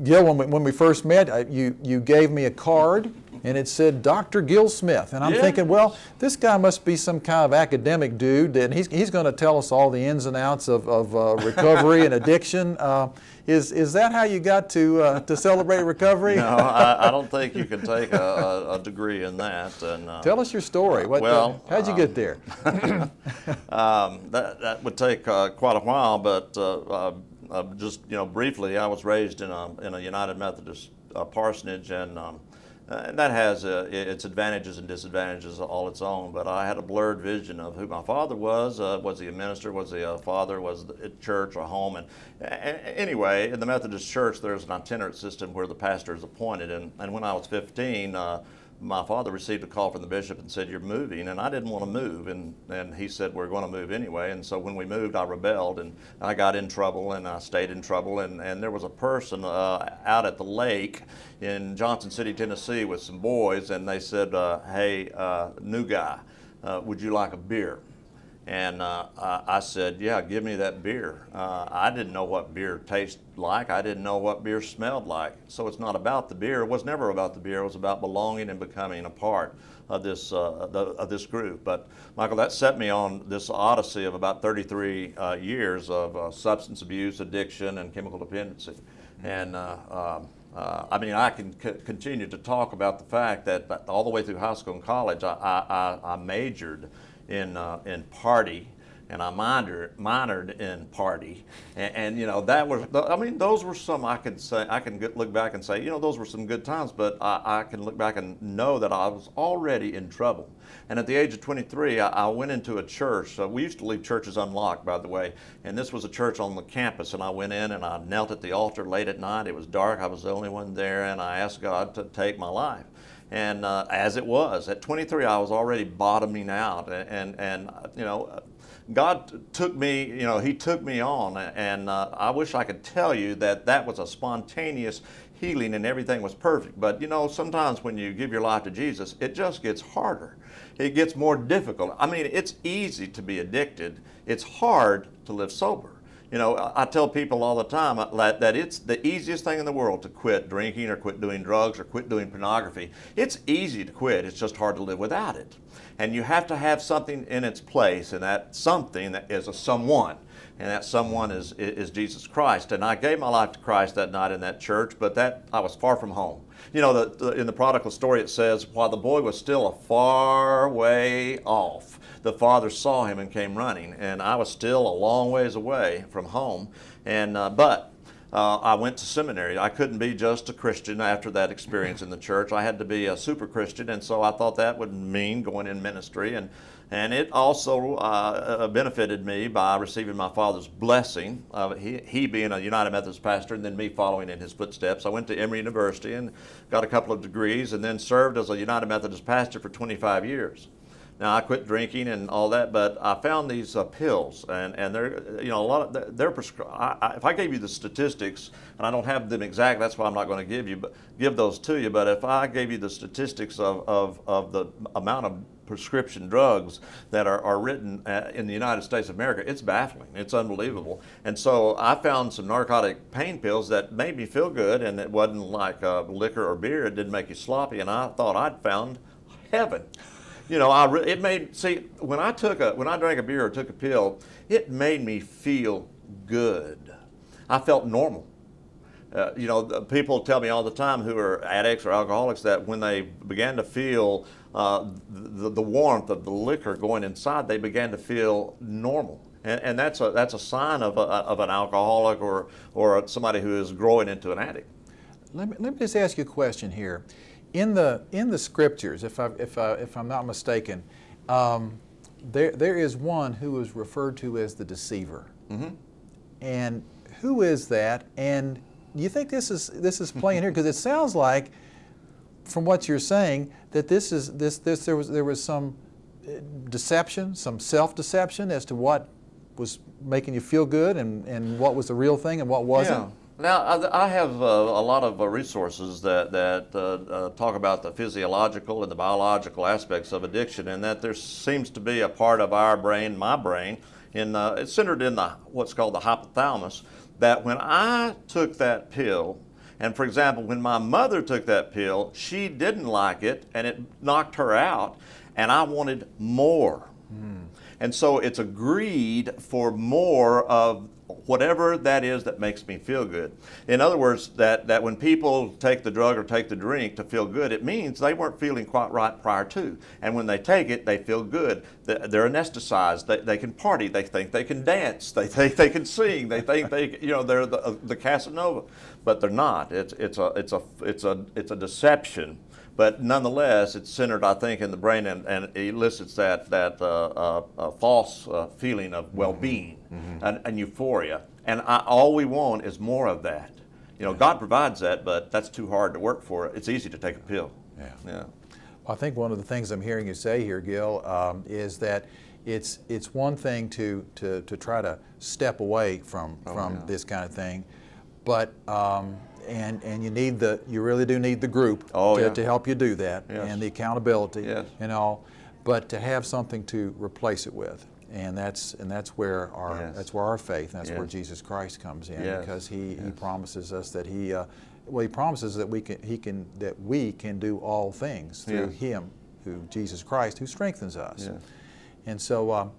Gil, when we first met, you gave me a card, and it said Dr. Gil Smith. And I'm thinking, well, this guy must be some kind of academic dude, and he's going to tell us all the ins and outs of recovery and addiction. Is that how you got to celebrate recovery? No, I don't think you can take a degree in that. And tell us your story. How'd you get there? That would take quite a while, but just briefly, I was raised in a United Methodist parsonage, and that has its advantages and disadvantages all its own. But I had a blurred vision of who my father was. Was he a minister? Was he a father? Was it at church or home? And anyway, in the Methodist Church, there's an itinerant system where the pastor is appointed. And when I was 15, my father received a call from the bishop and said, "You're moving," and I didn't want to move, and he said, "We're going to move anyway." And so when we moved, I rebelled, and I got in trouble, and I stayed in trouble, and there was a person out at the lake in Johnson City, Tennessee with some boys, and they said, "Hey, new guy, would you like a beer?" And I said, "Yeah, give me that beer." I didn't know what beer tasted like. I didn't know what beer smelled like. So it's not about the beer. It was never about the beer. It was about belonging and becoming a part of this group. But Michael, that set me on this odyssey of about 33 years of substance abuse, addiction, and chemical dependency. And I mean, I can continue to talk about the fact that all the way through high school and college, I majored in party, and I minored in party, and that was, I mean, those were some, I can look back and say, those were some good times, but I can look back and know that I was already in trouble. And at the age of 23, I went into a church. We used to leave churches unlocked, by the way, and this was a church on the campus, and I went in and I knelt at the altar late at night. It was dark. I was the only one there, and I asked God to take my life. And as it was, at 23, I was already bottoming out, and God took me, He took me on, and I wish I could tell you that was a spontaneous healing and everything was perfect. But sometimes when you give your life to Jesus, it just gets harder. It gets more difficult. I mean, it's easy to be addicted. It's hard to live sober. I tell people all the time that it's the easiest thing in the world to quit drinking or quit doing drugs or quit doing pornography. It's easy to quit. It's just hard to live without it. And you have to have something in its place, and that something that is a someone. And that someone is Jesus Christ. And I gave my life to Christ that night in that church, but I was far from home. In the prodigal story it says, while the boy was still a far way off, the father saw him and came running. And I was still a long ways away from home. And but I went to seminary. I couldn't be just a Christian after that experience in the church. I had to be a super Christian, and so I thought that would mean going in ministry. And it also benefited me by receiving my father's blessing, he being a United Methodist pastor and then me following in his footsteps. I went to Emory University and got a couple of degrees and then served as a United Methodist pastor for 25 years. Now, I quit drinking and all that, but I found these pills, and they're, a lot of, they're prescribed. If I gave you the statistics, and I don't have them exact, that's why I'm not going to give those to you, but if I gave you the statistics of the amount of prescription drugs that are written in the United States of America, it's baffling. It's unbelievable. And so I found some narcotic pain pills that made me feel good, and it wasn't like liquor or beer. It didn't make you sloppy, and I thought I'd found heaven. When I drank a beer or took a pill, it made me feel good. I felt normal. People tell me all the time who are addicts or alcoholics that when they began to feel the warmth of the liquor going inside, they began to feel normal. And that's a sign of an alcoholic or somebody who is growing into an addict. Let me just ask you a question here. In the scriptures, if I'm not mistaken, there is one who is referred to as the deceiver. Mm-hmm. And who is that? And do you think this is playing here? Because it sounds like, from what you're saying, that there was some deception, some self-deception as to what was making you feel good and what was the real thing and what wasn't. Yeah. Now, I have a lot of resources that talk about the physiological and the biological aspects of addiction, and that there seems to be a part of our brain, my brain, it's centered in what's called the hypothalamus, that when I took that pill And for example, when my mother took that pill, she didn't like it, and it knocked her out, and I wanted more. And so it's a greed for more of whatever that is that makes me feel good. In other words, that when people take the drug or take the drink to feel good, it means they weren't feeling quite right prior to. And when they take it, they feel good. They're anesthetized. They can party. They think they can dance. They think they can sing. They think they, you know, they're the Casanova, but they're not. It's a deception. But nonetheless, it's centered, I think, in the brain, and elicits that false feeling of well-being and euphoria. And all we want is more of that. You know, God provides that, but that's too hard to work for. It's easy to take a pill. Yeah. Yeah. Well, I think one of the things I'm hearing you say here, Gil, is that it's one thing to try to step away from this kind of thing, but and you really do need the group to help you do that, and the accountability and all, but to have something to replace it with, and that's where our faith, and that's where Jesus Christ comes in, because he promises us that he promises that we can do all things through Him, who Jesus Christ, who strengthens us, and so.